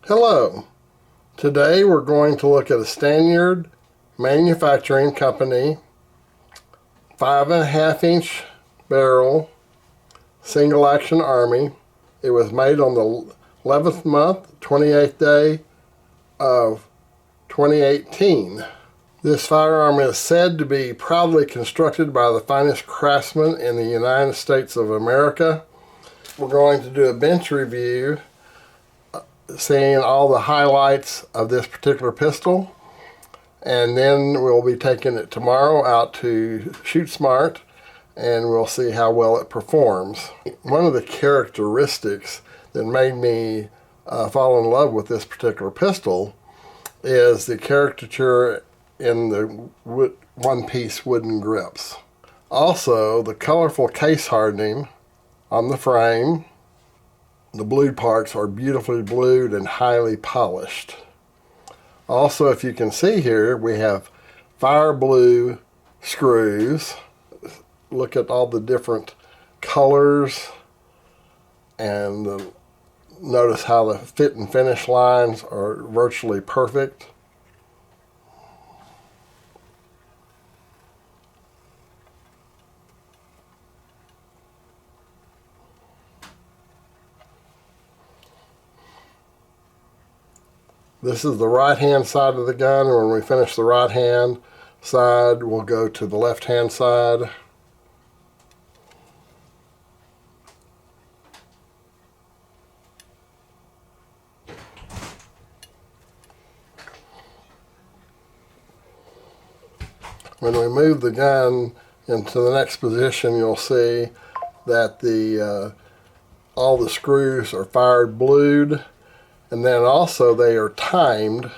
Hello. Today we're going to look at a Stanyard Manufacturing Company 5.5-inch barrel single action army. It was made on the 11th month, 28th day of 2018. This firearm is said to be proudly constructed by the finest craftsmen in the United States of America. We're going to do a bench review, seeing all the highlights of this particular pistol, and then we'll be taking it tomorrow out to Shoot Smart and we'll see how well it performs. One of the characteristics that made me fall in love with this particular pistol is the caricature in the one-piece wooden grips. Also, the colorful case hardening on the frame. The blued parts are beautifully blued and highly polished. Also, if you can see here, we have fire blue screws. Look at all the different colors, and notice how the fit and finish lines are virtually perfect. This is the right-hand side of the gun. When we finish the right-hand side, we'll go to the left-hand side. When we move the gun into the next position, you'll see that all the screws are fired blued. And then also they are timed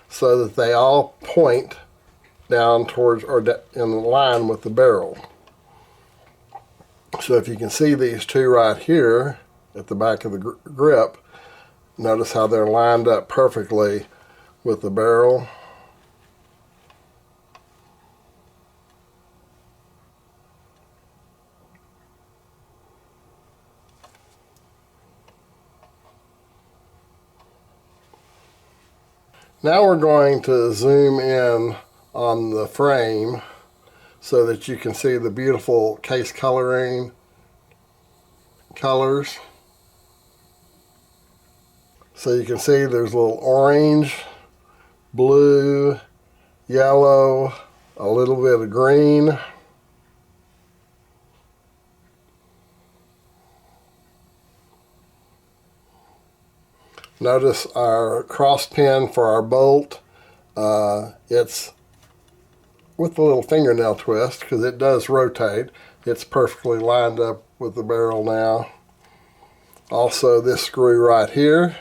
so that they all point down towards or in line with the barrel. So if you can see these two right here at the back of the grip, notice how they're lined up perfectly with the barrel. Now we're going to zoom in on the frame so that you can see the beautiful case coloring colors. So you can see there's a little orange, blue, yellow, a little bit of green. Notice our cross pin for our bolt. It's with a little fingernail twist because it does rotate. It's perfectly lined up with the barrel now. Also, this screw right here,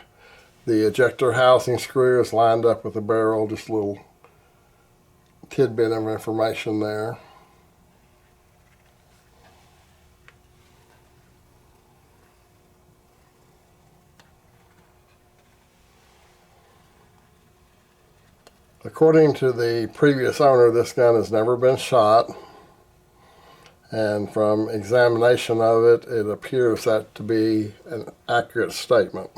the ejector housing screw, is lined up with the barrel. Just a little tidbit of information there. According to the previous owner, this gun has never been shot, and from examination of it, it appears that to be an accurate statement.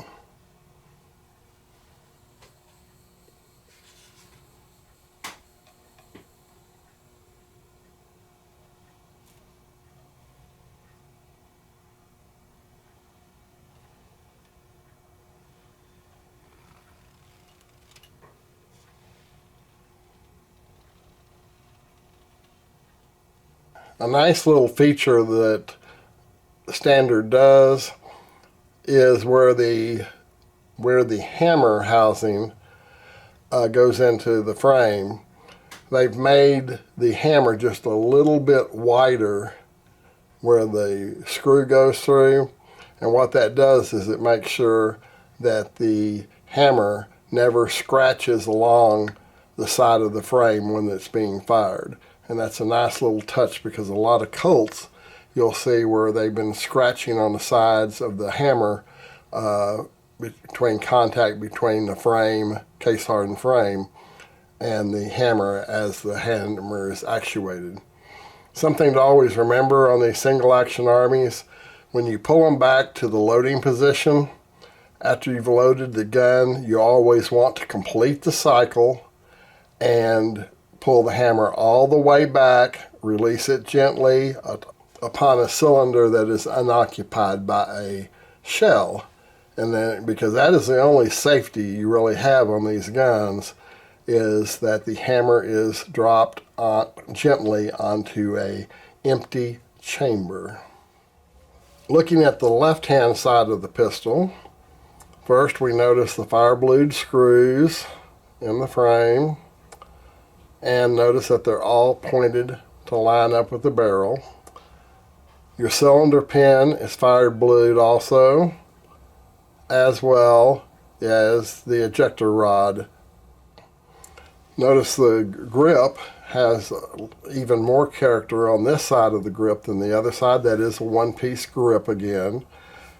A nice little feature that Stanyard does is where the hammer housing goes into the frame. They've made the hammer just a little bit wider where the screw goes through, and what that does is it makes sure that the hammer never scratches along the side of the frame when it's being fired. And that's a nice little touch, because a lot of Colts you'll see where they've been scratching on the sides of the hammer between contact between the frame, case hardened frame, and the hammer as the hammer is actuated. Something to always remember on these single action armies, when you pull them back to the loading position, After you've loaded the gun, you always want to complete the cycle and pull the hammer all the way back, release it gently upon a cylinder that is unoccupied by a shell. And then, because that is the only safety you really have on these guns, is that the hammer is dropped gently onto a empty chamber. Looking at the left-hand side of the pistol, first we notice the fire-blued screws in the frame, and notice that they're all pointed to line up with the barrel. Your cylinder pin is fire-blued also, as well as the ejector rod. Notice the grip has even more character on this side of the grip than the other side. That is a one-piece grip again.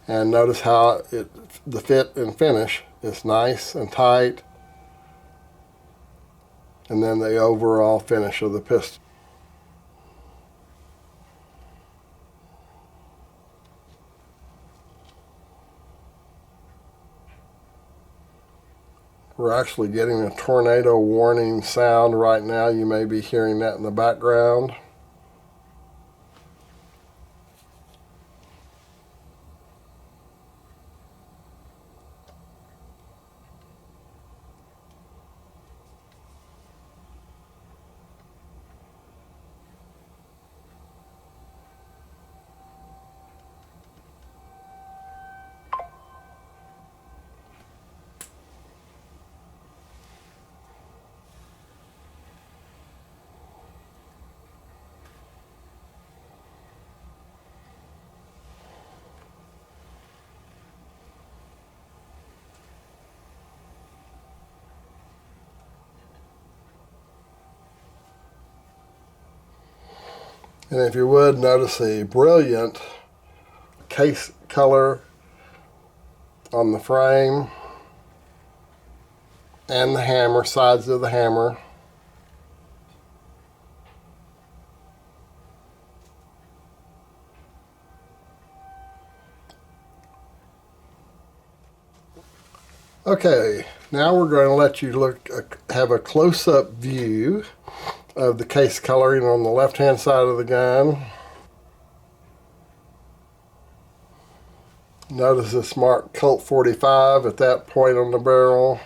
And notice how the fit and finish is nice and tight. And then the overall finish of the pistol. We're actually getting a tornado warning sound right now. You may be hearing that in the background. And if you would, notice a brilliant case color on the frame and the hammer, sides of the hammer. Okay, now we're going to let you have a close-up view of the case coloring on the left-hand side of the gun. Notice it's marked Colt 45 at that point on the barrel,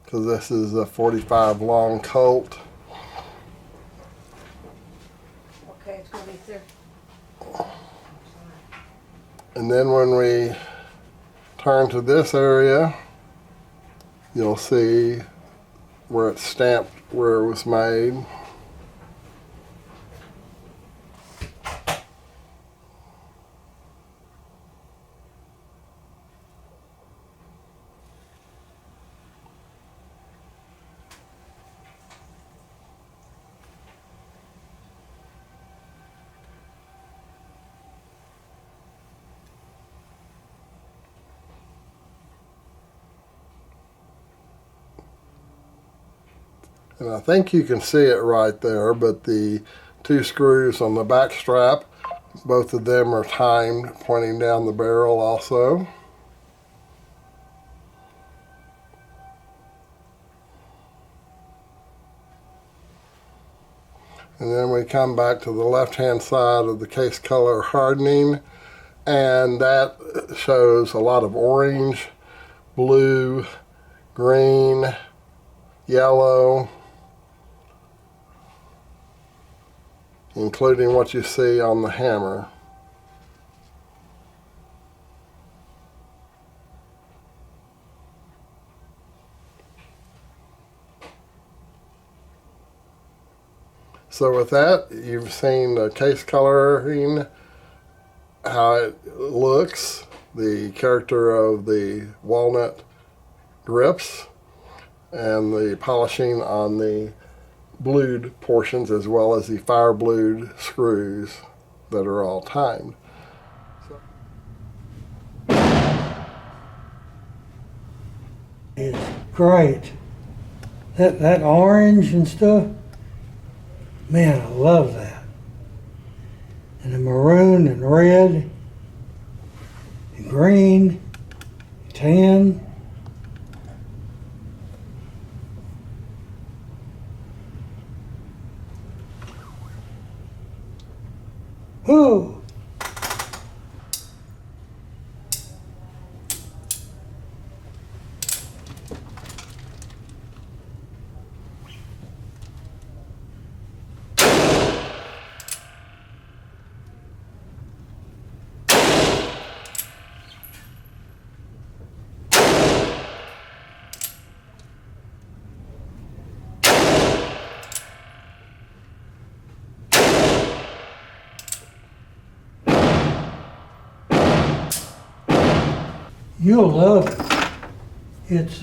because this is a 45 long Colt. Okay, it's going to be there. And then when we turn to this area, you'll see where it's stamped where it was made. And I think you can see it right there, but the two screws on the back strap, both of them are timed pointing down the barrel also. And then we come back to the left-hand side of the case color hardening, and that shows a lot of orange, blue, green, yellow, including what you see on the hammer. So with that, you've seen the case coloring, how it looks, the character of the walnut grips, and the polishing on the blued portions, as well as the fire blued screws that are all timed. It's great. That orange and stuff, man, I love that. And the maroon and red and green, 10. Ooh. You'll love it. It's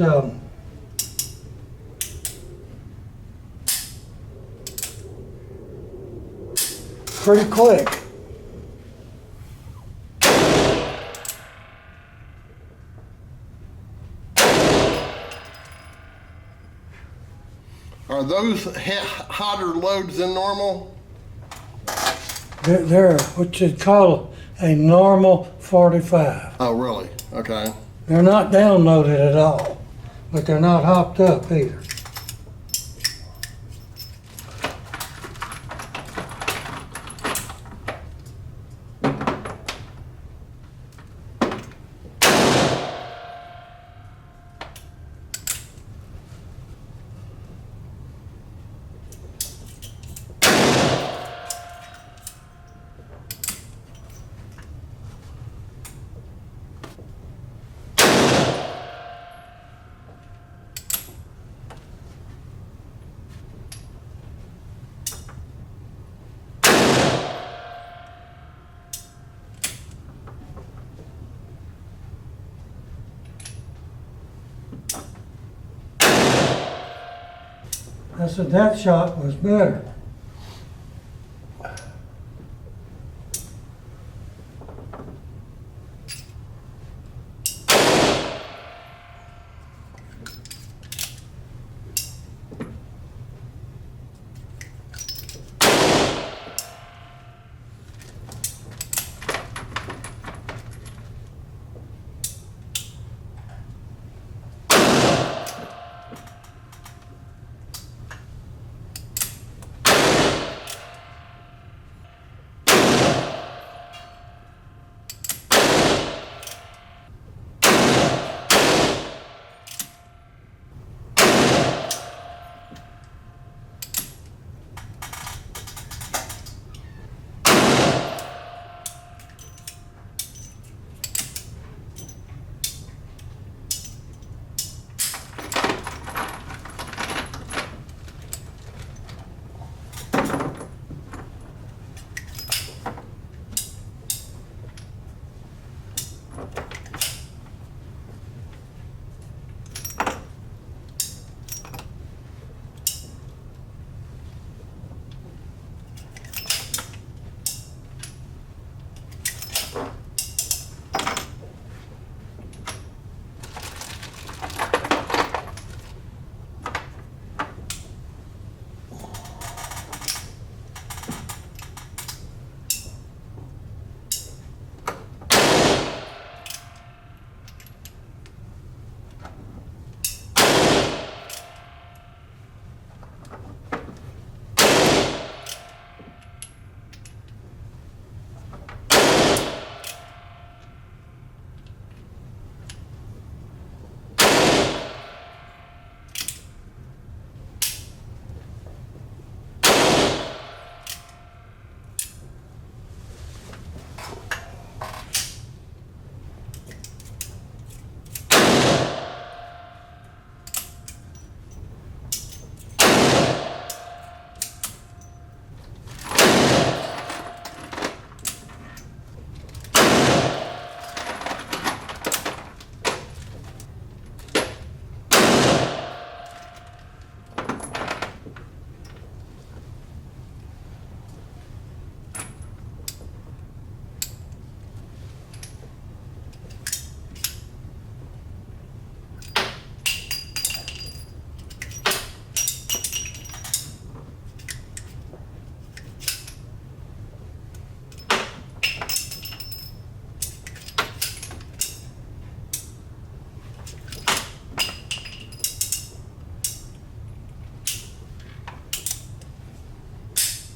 pretty quick. Are those hotter loads than normal? They're what you'd call a normal 45. Oh, really? Okay. They're not downloaded at all, but they're not hopped up either. I said that shot was better.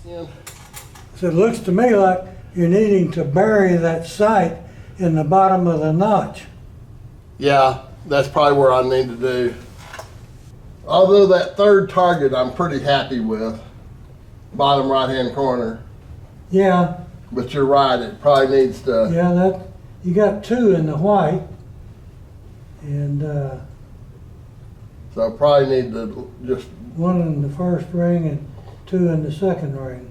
Yeah. So it looks to me like you're needing to bury that sight in the bottom of the notch. Yeah, that's probably where I need to do. Although that third target I'm pretty happy with, bottom right hand corner. Yeah, But you're right, it probably needs to. yeah, that, you got 2 in the white. And So I probably need to just. 1 in the first ring and 2 in the second ring.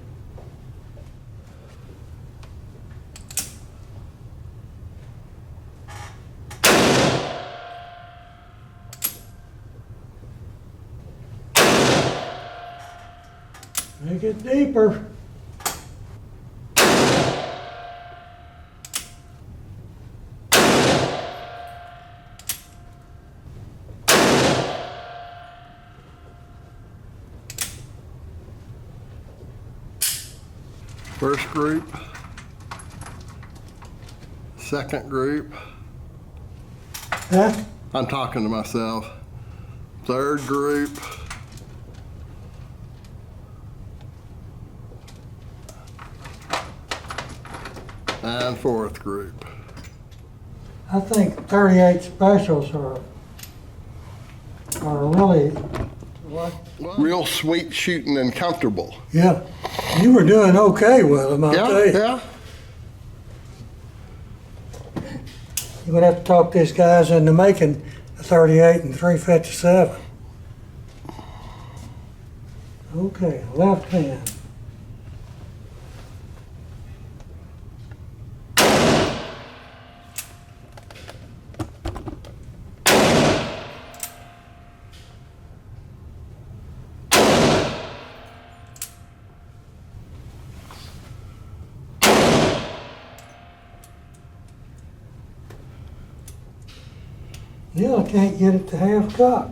Make it deeper. First group, second group, Huh? I'm talking to myself. Third group, and fourth group. I think 38 specials are really what? Real sweet shooting and comfortable. Yeah. You were doing okay with them, I'll tell you. Yeah. You're gonna have to talk these guys into making a 38 and 357. Okay, left hand. Still can't get it to half cock.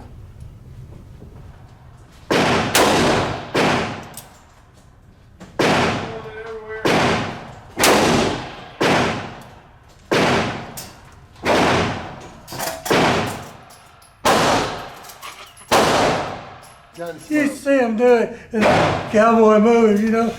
You see him do it in cowboy movies, you know.